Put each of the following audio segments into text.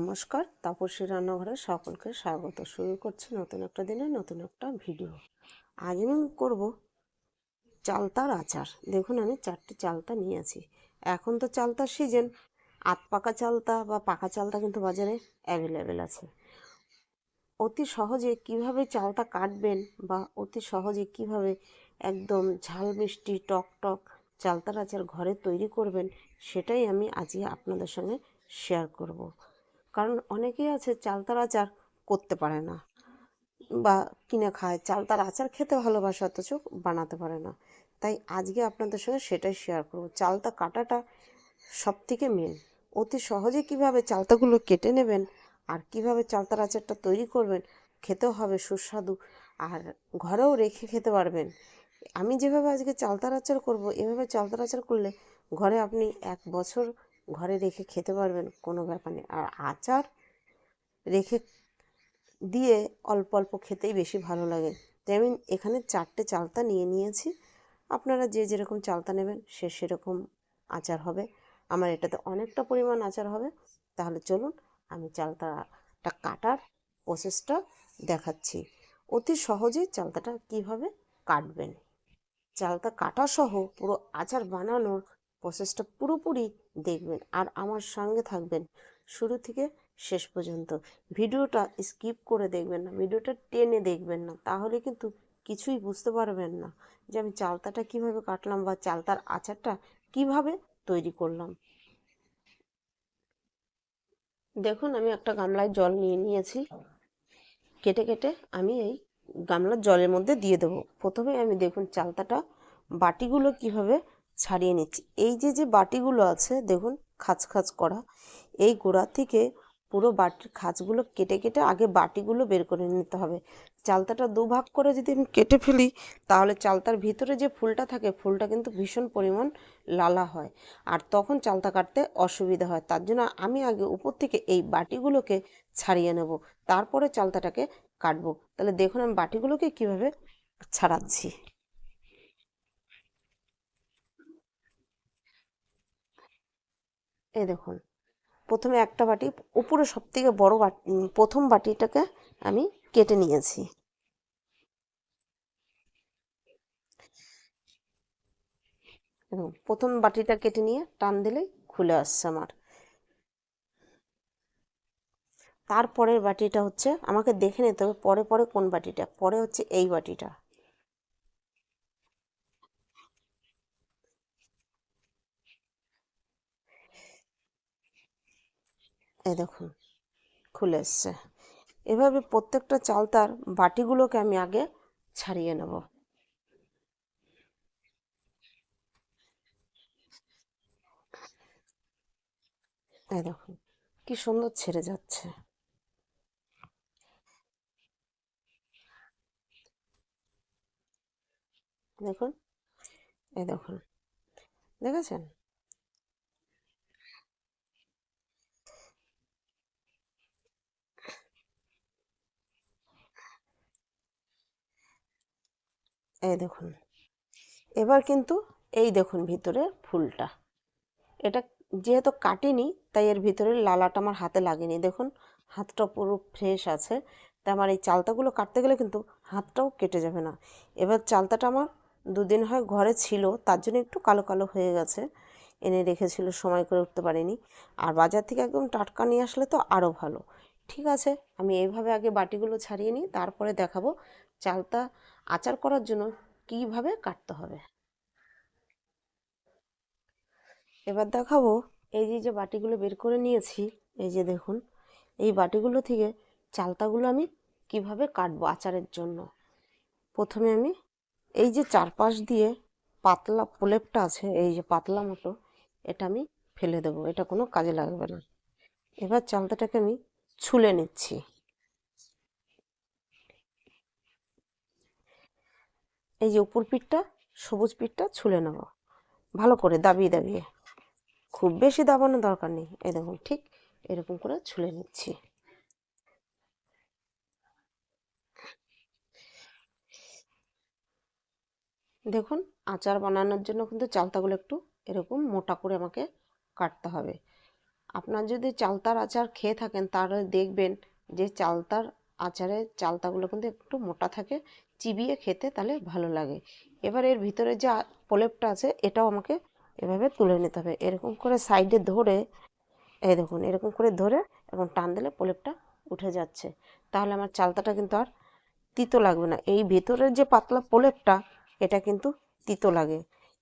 নমস্কার, তাপসী রান্নাঘরে সকলকে স্বাগত। শুরু করছি নতুন একটা দিনে নতুন একটা ভিডিও। আজ আমি করব চালতার আচার। দেখুন আমি 4টি চালতা নিয়েছি। এখন তো চালতার সিজন, আধ পাকা চালতা বা পাকা চালতা কিন্তু বাজারে অ্যাভেলেবেল আছে। অতি সহজে কিভাবে চালতা কাটবেন বা অতি সহজে কিভাবে একদম ঝাল মিষ্টি টক টক চালতার আচার ঘরে তৈরি করবেন, সেটাই আমি আজকে আপনাদের সঙ্গে শেয়ার করব। কারণ অনেকেই আছে চালতার আচার করতে পারে না বা কিনে খায়, চালতার আচার খেতে ভালোবাসে অথচ বানাতে পারে না। তাই আজকে আপনাদের সঙ্গে সেটাই শেয়ার করব। চালতা কাটাটা সবথেকে মেন। অতি সহজে কিভাবে চালতাগুলো কেটে নেবেন আর কিভাবে চালতার আচারটা তৈরি করবেন, খেতেও হবে সুস্বাদু আর ঘরেও রেখে খেতে পারবেন। আমি যেভাবে আজকে চালতার আচার করব, এভাবে চালতার আচার করলে ঘরে আপনি 1 বছর ঘরে রেখে খেতে পারবেন, কোনো ব্যাপার নেই। আর আচার রেখে দিয়ে অল্প অল্প খেতেই বেশি ভালো লাগে। তাই আমি এখানে 4টে চালতা নিয়ে নিয়েছি। আপনারা যে যেরকম চালতা নেবেন সে সেরকম আচার হবে। আমার এটাতে অনেকটা পরিমাণ আচার হবে। তাহলে চলুন আমি চালতাটা কাটার প্রসেসটা দেখাচ্ছি। অতি সহজেই চালতাটা কীভাবে কাটবেন, চালতা কাটা সহ পুরো আচার বানানোর প্রসেসটা পুরোপুরি দেখবেন আর আমার সঙ্গে থাকবেন শুরু থেকে শেষ পর্যন্ত। ভিডিওটা স্কিপ করে দেখবেন না, ভিডিওটা টেনে দেখবেন না, তাহলে কিন্তু কিছুই বুঝতে পারবেন না যে আমি চালতাটা কিভাবে কাটলাম বা চালতার আচারটা কিভাবে তৈরি করলাম। দেখুন আমি একটা গামলায় জল নিয়ে নিয়েছি, কেটে কেটে আমি এই গামলার জলের মধ্যে দিয়ে দেবো। প্রথমে আমি দেখুন চালতাটা বাটিগুলো কিভাবে ছাড়িয়ে নিচ্ছি। এই যে যে বাটিগুলো আছে দেখুন খাঁচ খাঁচ করা, এই গোড়া থেকে পুরো বাটির খাঁচগুলো কেটে কেটে আগে বাটিগুলো বের করে নিতে হবে। চালতাটা দুভাগ করে যদি আমি কেটে ফেলি, তাহলে চালতার ভিতরে যে ফুলটা থাকে ফুলটা কিন্তু ভীষণ পরিমাণ লালা হয় আর তখন চালতা কাটতে অসুবিধা হয়। তার জন্য আমি আগে উপর থেকে এই বাটিগুলোকে ছাড়িয়ে নেব, তারপরে চালতাটাকে কাটবো। তাহলে দেখুন আমি বাটিগুলোকে কিভাবে ছাড়াচ্ছি। এই দেখুন প্রথমে একটা বাটি, উপরে সব থেকে বড় বাটি, প্রথম বাটিটাকে আমি কেটে নিয়েছি। এবং প্রথম বাটিটা কেটে নিয়ে টান দিলেই খুলে আসছে আমার। তারপরের বাটিটা হচ্ছে আমাকে দেখে নিতে হবে পরে পরে কোন বাটিটা, পরে হচ্ছে এই বাটিটা। এই দেখুন খুলে এসছে। এভাবে প্রত্যেকটা চালতার বাটিগুলোকে আমি আগে ছাড়িয়ে নেব। এই দেখুন কি সুন্দর ছেড়ে যাচ্ছে। দেখুন, এই দেখুন, দেখেছেন? এই দেখুন এবার কিন্তু এই দেখুন ভিতরে ফুলটা, এটা যেহেতু কাটিনি তাই এর ভিতরে লালাটা আমার হাতে লাগেনি। দেখুন হাতটা পুরো ফ্রেশ আছে, তাই আমার এই চালতাগুলো কাটতে গেলে কিন্তু হাতটাও কেটে যাবে না। এবার চালতাটা আমার 2 দিন হয় ঘরে ছিল, তার জন্য একটু কালো কালো হয়ে গেছে, এনে রেখেছিল সময় করে উঠতে পারিনি। আর বাজার থেকে একদম টাটকা নিয়ে আসলে তো আরও ভালো। ঠিক আছে, আমি এইভাবে আগে বাটিগুলো ছাড়িয়ে নিই, তারপরে দেখাবো চালতা আচার করার জন্য কীভাবে কাটতে হবে। এবার দেখাবো এই যে যে বাটিগুলো বের করে নিয়েছি, এই যে দেখুন এই বাটিগুলো থেকে চালতাগুলো আমি কিভাবে কাটবো আচারের জন্য। প্রথমে আমি এই যে চারপাশ দিয়ে পাতলা প্রলেপটা আছে, এই যে পাতলা মতো, এটা আমি ফেলে দেবো, এটা কোনো কাজে লাগবে না। এবার চালতাটাকে আমি ছুলে নিচ্ছি। এই যে উপর পিঠটা, সবুজ পিঠটা ছুলে নেব ভালো করে দাবিয়ে দাবিয়ে, খুব বেশি দাবানোর দরকার নেই। এই দেখুন ঠিক এরকম করে ছুলে নিচ্ছি। দেখুন আচার বানানোর জন্য কিন্তু চালতাগুলো একটু এরকম মোটা করে আমাকে কাটতে হবে। আপনার যদি চালতার আচার খেয়ে থাকেন তাহলে দেখবেন যে চালতার আচারের চালতাগুলো কিন্তু একটু মোটা থাকে, চিবিয়ে খেতে তাহলে ভালো লাগে। এবার এর ভিতরে যে প্রলেপটা আছে এটাও আমাকে এভাবে তুলে নিতে হবে, এরকম করে সাইডে ধরে, এই দেখুন এরকম করে ধরে এখন টান দিলে প্রলেপটা উঠে যাচ্ছে। তাহলে আমার চালতাটা কিন্তু আর তিতো লাগবে না। এই ভেতরের যে পাতলা প্রলেপটা এটা কিন্তু তিতো লাগে,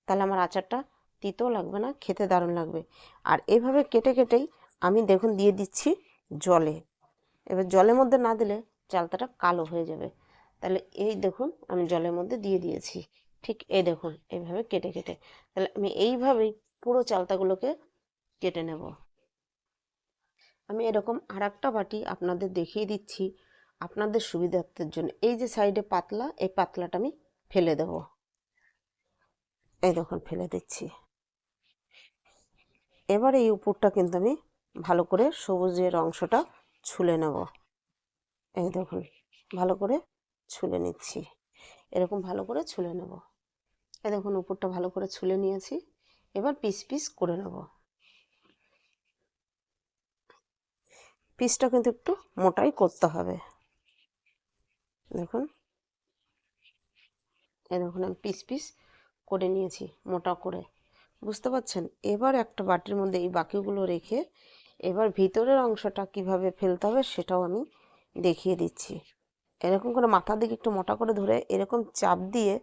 তাহলে আমার আচারটা তিতো লাগবে না, খেতে দারুণ লাগবে। আর এইভাবে কেটে কেটেই আমি দেখুন দিয়ে দিচ্ছি জলে। এবার জলের মধ্যে না দিলে চালতাটা কালো হয়ে যাবে, তাহলে এই দেখুন আমি জলের মধ্যে দিয়ে দিয়েছি। ঠিক এই দেখুন এইভাবে কেটে কেটে, তাহলে আমি এইভাবেই পুরো চালতাগুলোকে কেটে নেব। আমি এরকম আর একটা বাটি আপনাদের দেখিয়ে দিচ্ছি আপনাদের সুবিধার্থের জন্য। এই যে সাইডে পাতলা, এই পাতলাটা আমি ফেলে দেব, এই দেখুন ফেলে দিচ্ছি। এবার এই উপরটা কিন্তু আমি ভালো করে সবুজের অংশটা ছুলে নেব, এই দেখুন ভালো করে ছুলে নিচ্ছি, এরকম ভালো করে ছুলে নেব। এই দেখুন উপরটা ভালো করে ছুলে নিয়েছি, এবার পিস পিস করে নেব। পিসটা কিন্তু একটু মোটাই করতে হবে, দেখুন এই দেখুন আমি পিস পিস করে নিয়েছি মোটা করে, বুঝতে পারছেন। এবার একটা বাটির মধ্যে এই বাকিগুলো রেখে এবার ভিতরের অংশটা কিভাবে ফেলতে হবে সেটাও আমি দেখিয়ে দিচ্ছি। এরকম করে মাথার দিকে একটু মোটা করে ধরে এরকম চাপ দিয়ে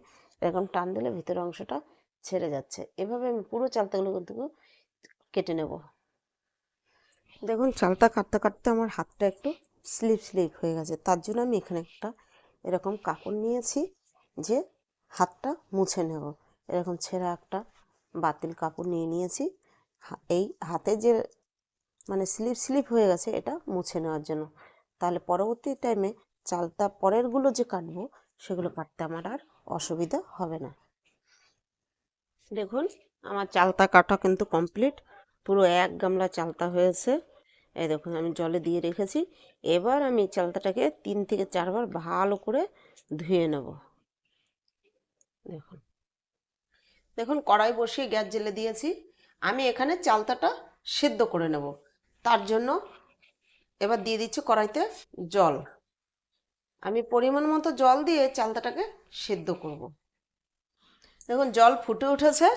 এরকম টান দিলে ভিতরের অংশটা ছেড়ে যাচ্ছে। এভাবে আমি পুরো চালতাগুলো কিন্তু কেটে নেব। দেখুন চালতা কাটতে কাটতে আমার হাতটা একটু স্লিপ স্লিপ হয়ে গেছে, তার জন্য আমি এখানে একটা এরকম কাপড় নিয়েছি যে হাতটা মুছে নেব। এরকম ছেঁড়া একটা বাতিল কাপড় নিয়ে নিয়েছি, এই হাতে যে মানে স্লিপ স্লিপ হয়ে গেছে এটা মুছে নেওয়ার জন্য। তাহলে পরবর্তী টাইমে চালতা পরেরগুলো যে কাটবো সেগুলো কাটতে আমার আর অসুবিধা হবে না। দেখুন আমার চালতা কাটা কিন্তু কমপ্লিট, পুরো এক গামলা চালতা হয়েছে। এই দেখুন আমি জলে দিয়ে রেখেছি। এবার আমি চালতাটাকে 3 থেকে 4 বার ভালো করে ধুয়ে নেব। দেখুন দেখুন কড়াই বসিয়ে গ্যাস জ্বেলে দিয়েছি, আমি এখানে চালতাটা সেদ্ধ করে নেব। তার জন্য এবার দিয়ে দিচ্ছি কড়াইতে জল। আমি পরিমাণ মতো জল দিয়ে চালতাটাকে সেদ্ধ করব। দেখুন জল ফুটে উঠেছে,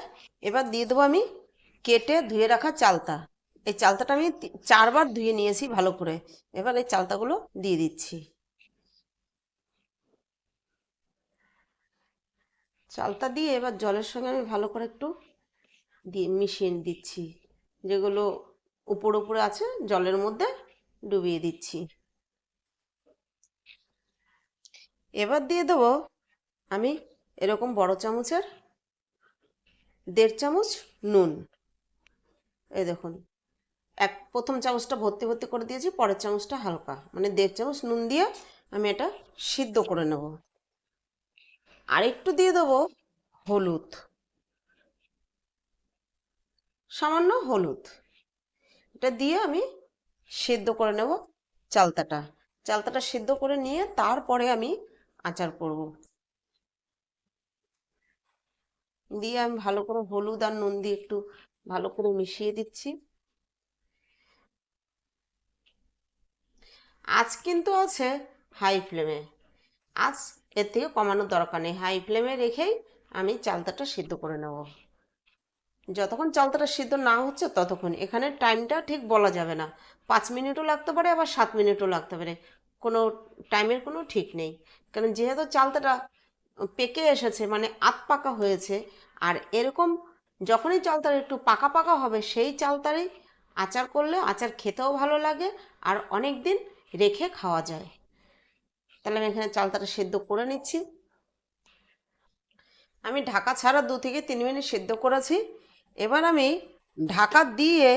এবার দিয়ে দেবো আমি কেটে ধুয়ে রাখা চালতা। এই চালতাটা আমি 4 বার ধুয়ে নিয়েছি ভালো করে, এবার এই চালতাগুলো দিয়ে দিচ্ছি। চালতা দিয়ে এবার জলের সঙ্গে আমি ভালো করে একটু দিয়ে মিশিয়ে দিচ্ছি, যেগুলো উপর উপরে আছে জলের মধ্যে ডুবিয়ে দিচ্ছি। এবার দিয়ে দেবো আমি এরকম বড় চামচের 1.5 চামচ নুন। এই দেখুন প্রথম চামচটা ভর্তি ভর্তি করে দিয়েছি, পরের চামচটা হালকা, মানে 1.5 চামচ নুন দিয়ে আমি এটা সিদ্ধ করে নেব। আর একটু দিয়ে দেবো হলুদ, সামান্য হলুদ। এটা দিয়ে আমি সিদ্ধ করে নেব চালতাটা। চালতাটা সিদ্ধ করে নিয়ে তারপরে আমি আচার করব। দিয়ে আমি ভালো করে হলুদ আর নুন দিয়ে একটু ভালো করে মিশিয়ে দিচ্ছি। আঁচ কিন্তু আছে হাই ফ্লেমে, আঁচ এর থেকে কমানোর দরকার নেই, হাই ফ্লেমে রেখেই আমি চালতাটা সিদ্ধ করে নেব। যতক্ষণ চালতাটা সিদ্ধ না হচ্ছে ততক্ষণ, এখানে টাইমটা ঠিক বলা যাবে না, 5 মিনিটও লাগতে পারে আবার 7 মিনিটও লাগতে পারে, কোনো টাইমের কোনো ঠিক নেই। কারণ যেহেতু চালতাটা পেকে এসেছে মানে আধ পাকা হয়েছে, আর এরকম যখনই চালতাটা একটু পাকা পাকা হবে সেই চালতারই আচার করলে আচার খেতেও ভালো লাগে আর অনেক দিন রেখে খাওয়া যায়। তাহলে আমি এখানে চালতাটা সেদ্ধ করে নিচ্ছি। আমি ঢাকা ছাড়া 2 থেকে 3 মিনিট সেদ্ধ করেছি। এবার আমি ঢাকা দিয়ে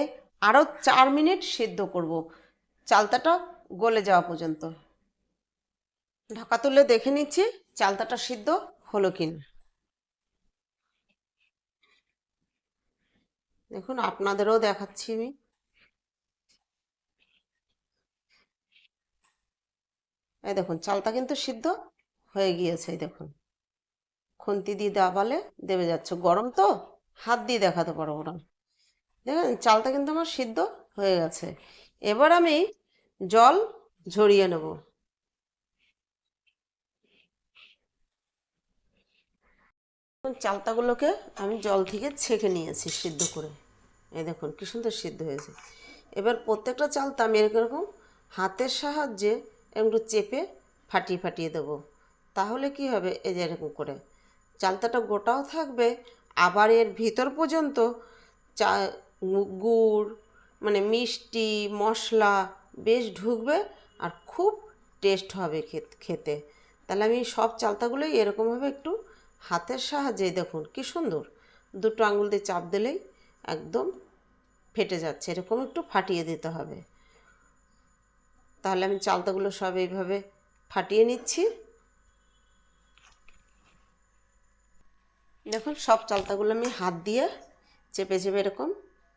আরও 4 মিনিট সেদ্ধ করব, চালতাটা গলে যাওয়া পর্যন্ত। ঢাকা তুলে দেখে নিচ্ছি চালতাটা সিদ্ধ হলো কিনা। দেখুন আপনাদেরও দেখাচ্ছি আমি। এই দেখুন চালতা কিন্তু সিদ্ধ হয়ে গিয়েছে, এই দেখুন খুন্তি দিয়ে দাবালে দেবে যাচ্ছে, গরম তো হাত দিয়ে দেখাতে পারবো না। দেখুন চালটা কিন্তু আমার সিদ্ধ হয়ে গেছে। এবার আমি জল ঝরিয়ে নেব। চালতাগুলোকে আমি জল থেকে ছেঁকে নিয়েছি সিদ্ধ করে। এই দেখুন কি সুন্দর সিদ্ধ হয়েছে। এবার প্রত্যেকটা চালতা আমি এরকম হাতের সাহায্যে একটু চেপে ফাটিয়ে ফাটিয়ে দেবো। তাহলে কি হবে, এই যে এরকম করে চালতাটা গোটাও থাকবে, আবার এর ভিতর পর্যন্ত চা গুড় মানে মিষ্টি মশলা বেশ ঢুকবে আর খুব টেস্ট হবে খেতে। তাহলে আমি সব চালতাগুলোই এরকমভাবে একটু হাতের সাহায্যে, দেখুন কি সুন্দর, দুটো আঙুল দিয়ে চাপ দিলেই একদম ফেটে যাচ্ছে, এরকম একটু ফাটিয়ে দিতে হবে। তাহলে আমি চালতাগুলো সব এইভাবে ফাটিয়ে নিচ্ছি। দেখুন সব চালতাগুলো আমি হাত দিয়ে চেপে চেপে এরকম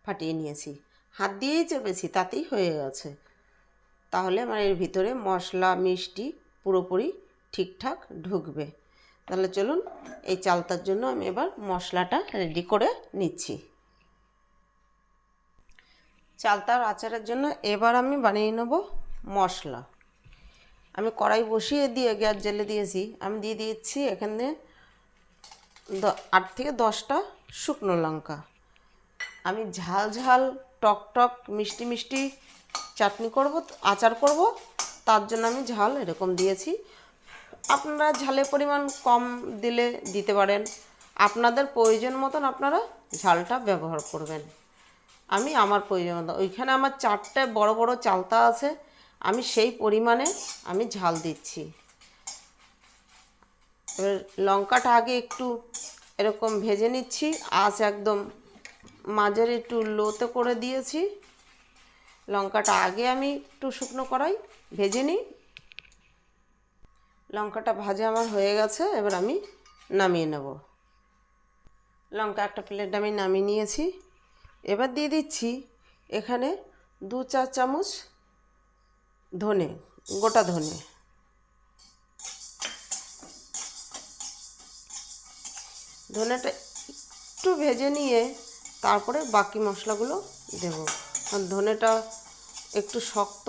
ফাটিয়ে নিয়েছি, হাত দিয়েই চেপেছি, তাতেই হয়ে গেছে। তাহলে আমার এর ভিতরে মশলা মিষ্টি পুরোপুরি ঠিকঠাক ঢুকবে। তাহলে চলুন এই চালতার জন্য আমি এবার মশলাটা রেডি করে নিচ্ছি। চালতার আচারের জন্য এবার আমি বানিয়ে নেব মশলা। আমি কড়াই বসিয়ে দিয়ে গ্যাস জ্বেলে দিয়েছি। আমি দিয়ে দিচ্ছি এখানে 8 থেকে 10টা শুকনো লঙ্কা। আমি ঝাল ঝাল টক টক মিষ্টি মিষ্টি চাটনি করব, আচার করব, তার জন্য আমি ঝাল এরকম দিয়েছি। আপনারা ঝালের পরিমাণ কম দিলে দিতে পারেন, আপনাদের প্রয়োজন মতন আপনারা ঝালটা ব্যবহার করবেন। আমি আমার প্রয়োজন মতো, ওইখানে আমার 4টে বড় বড় চালতা আছে, আমি সেই পরিমাণে আমি ঝাল দিচ্ছি। এবার লঙ্কাটা আগে একটু এরকম ভেজে নিচ্ছি, আঁচ একদম মাঝের একটু লোতে করে দিয়েছি। লঙ্কাটা আগে আমি একটু শুকনো কড়াই ভেজে নিই। লঙ্কাটা ভাজা আমার হয়ে গেছে, এবার আমি নামিয়ে নেব। লঙ্কা একটা প্লেট আমি নামিয়ে নিয়েছি। এবার দিয়ে দিচ্ছি এখানে 2-4 চামচ ধনে, গোটা ধনে। ধনেটা একটু ভেজে নিয়ে তারপরে বাকি মশলাগুলো দেব, কারণ ধনেটা একটু শক্ত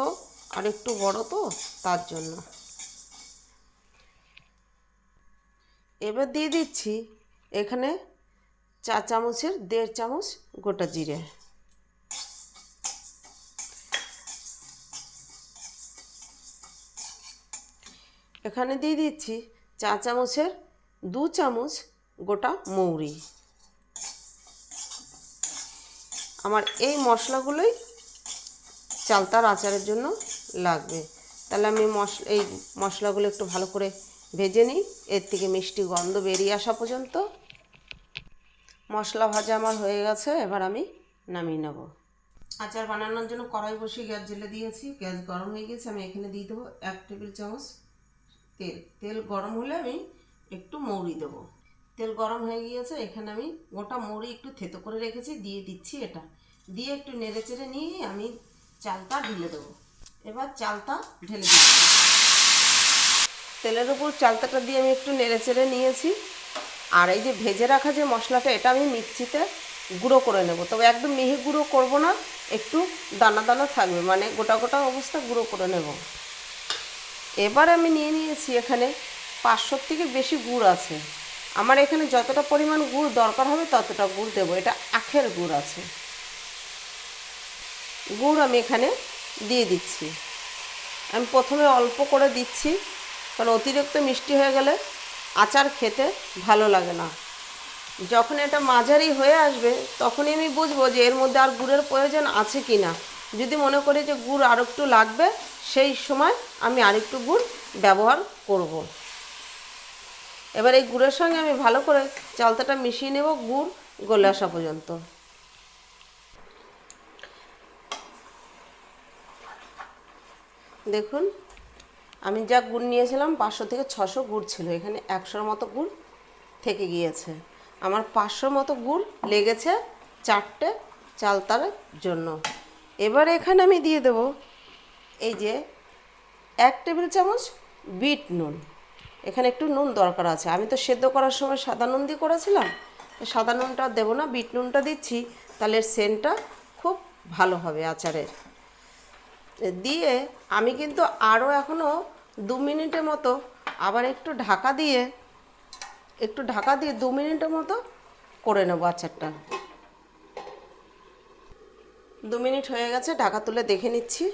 আর একটু বড় তো, তার জন্য। এবার দিয়ে দিচ্ছি এখানে 4 চামচের 1.5 চামচ গোটা জিরে। এখানে দিয়ে দিচ্ছি 4 চামচের 2 চামচ গোটা মৌরি। আমার এই মশলাগুলোই চালতার আচারের জন্য লাগবে। তাহলে আমি এই মশলাগুলো একটু ভালো করে ভেজে নিই, এর থেকে মিষ্টি গন্ধ বেরিয়ে আসা পর্যন্ত। মশলা ভাজা আমার হয়ে গেছে, এবার আমি নামিয়ে নেব। আচার বানানোর জন্য কড়াই বসিয়ে গ্যাস জ্বেলে দিয়েছি, গ্যাস গরম হয়ে গেছে। আমি এখানে দিয়ে দেবো 1 টেবিল চামচ তেল। তেল গরম হলে আমি একটু মৌরি দেবো। তেল গরম হয়ে গিয়েছে, এখানে আমি গোটা মৌরি একটু থেতো করে রেখেছি, দিয়ে দিচ্ছি। এটা দিয়ে একটু নেড়ে চেড়ে নিয়ে আমি চালটা ঢেলে দেবো। এবার চালটা ঢেলে দিচ্ছি। তেলের উপর চালতাটা দিয়ে আমি একটু নেড়ে চেড়ে নিয়েছি। আর এই যে ভেজে রাখা যে মশলাটা, এটা আমি মিক্সিতে গুঁড়ো করে নেব। তবে একদম মিহি গুঁড়ো করব না, একটু দানা দানা থাকবে, মানে গোটা গোটা অবস্থা গুঁড়ো করে নেব। এবার আমি নিয়ে নিয়েছি এখানে 500 থেকে বেশি গুড় আছে। আমার এখানে যতটা পরিমাণ গুড় দরকার হবে ততটা গুড় দেবো। এটা আখের গুড় আছে। গুড় আমি এখানে দিয়ে দিচ্ছি। আমি প্রথমে অল্প করে দিচ্ছি, কারণ অতিরিক্ত মিষ্টি হয়ে গেলে আচার খেতে ভালো লাগে না। যখন এটা মাঝারি হয়ে আসবে তখনই আমি বুঝবো যে এর মধ্যে আর গুড়ের প্রয়োজন আছে কি না। যদি মনে করি যে গুড় আর একটু লাগবে, সেই সময় আমি আরেকটু গুড় ব্যবহার করব। এবার এই গুড়ের সঙ্গে আমি ভালো করে চালতাটা মিশিয়ে নেব, গুড় গলে আসা পর্যন্ত। দেখুন আমি যা গুড় নিয়েছিলাম 500 থেকে 600 গুড় ছিল, এখানে 100-র মতো গুড় থেকে গিয়েছে। আমার 500-র মতো গুড় লেগেছে 4টে চালতার জন্য। এবার এখানে আমি দিয়ে দেব এই যে 1 টেবিল চামচ বিট নুন। এখানে একটু নুন দরকার আছে। আমি তো সেদ্ধ করার সময় সাদা নুন দিয়ে করেছিলাম, সাদা নুনটা দেবো না, বিট নুনটা দিচ্ছি। তাহলে সেন্টটা খুব ভালো হবে আচারের। দিয়ে আমি কিন্তু আরও এখনও 2 মিনিটের মতো আবার একটু ঢাকা দিয়ে 2 মিনিটের মতো করে নেবো আচারটা। 2 মিনিট হয়ে গেছে, ঢাকা তুলে দেখে নিচ্ছি।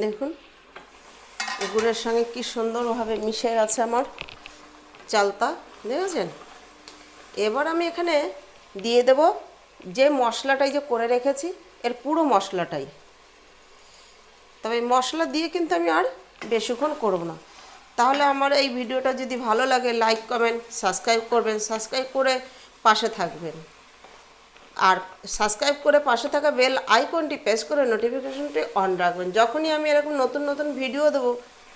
দেখুন গুড়ের সঙ্গে কি সুন্দরভাবে মিশে গেছে আমার চালতা, দেখেছেন? এবার আমি এখানে দিয়ে দেব যে মশলাটাই যে করে রেখেছি, এর পুরো মশলাটাই। তবে মশলা দিয়ে কিন্তু আমি আর বেশিক্ষণ করব না। তাহলে আমার এই ভিডিওটা যদি ভালো লাগে লাইক কমেন্ট সাবস্ক্রাইব করবেন, সাবস্ক্রাইব করে পাশে থাকবেন। আর সাবস্ক্রাইব করে পাশে থাকা বেল আইকনটি প্রেস করে নোটিফিকেশনটি অন রাখবেন। যখনই আমি এরকম নতুন নতুন ভিডিও দেবো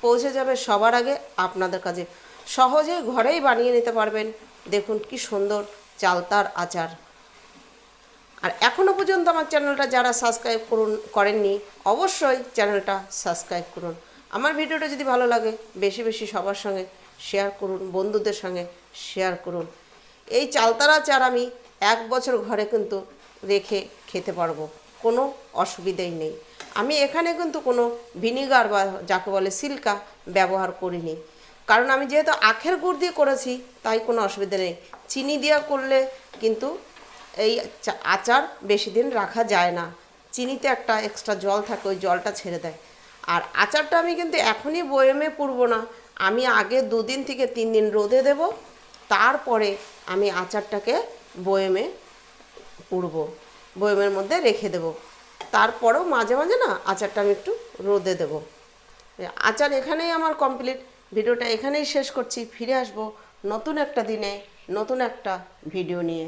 পৌঁছে যাবে সবার আগে আপনাদের কাছে। সহজেই ঘরেই বানিয়ে নিতে পারবেন। দেখুন কি সুন্দর চালতার আচার। আর এখনও পর্যন্ত আমার চ্যানেলটা যারা সাবস্ক্রাইব করেননি অবশ্যই চ্যানেলটা সাবস্ক্রাইব করুন। আমার ভিডিওটা যদি ভালো লাগে বেশি বেশি সবার সঙ্গে শেয়ার করুন, বন্ধুদের সঙ্গে শেয়ার করুন। এই চালতার আচার আমি 1 বছর ঘরে কিন্তু রেখে খেতে পারবো, কোনো অসুবিধাই নেই। আমি এখানে কিন্তু কোনো ভিনিগার বা যাকে বলে সিল্কা ব্যবহার করিনি, কারণ আমি যেহেতু আখের গুড় দিয়ে করেছি তাই কোনো অসুবিধা নেই। চিনি দেওয়া করলে কিন্তু এই আচার বেশি দিন রাখা যায় না, চিনিতে একটা এক্সট্রা জল থাকে, ওই জলটা ছেড়ে দেয়। আর আচারটা আমি কিন্তু এখনই বয়মে পুরবো না, আমি আগে 2 দিন থেকে 3 দিন রোদে দেব, তারপরে আমি আচারটাকে বয়মে পুরবো, বয়মের মধ্যে রেখে দেব। তারপরেও মাঝে মাঝে না আচারটা আমি একটু রোদে দেব। আচার এখানেই আমার কমপ্লিট। ভিডিওটা এখানেই শেষ করছি। ফিরে আসবো নতুন একটা দিনে নতুন একটা ভিডিও নিয়ে।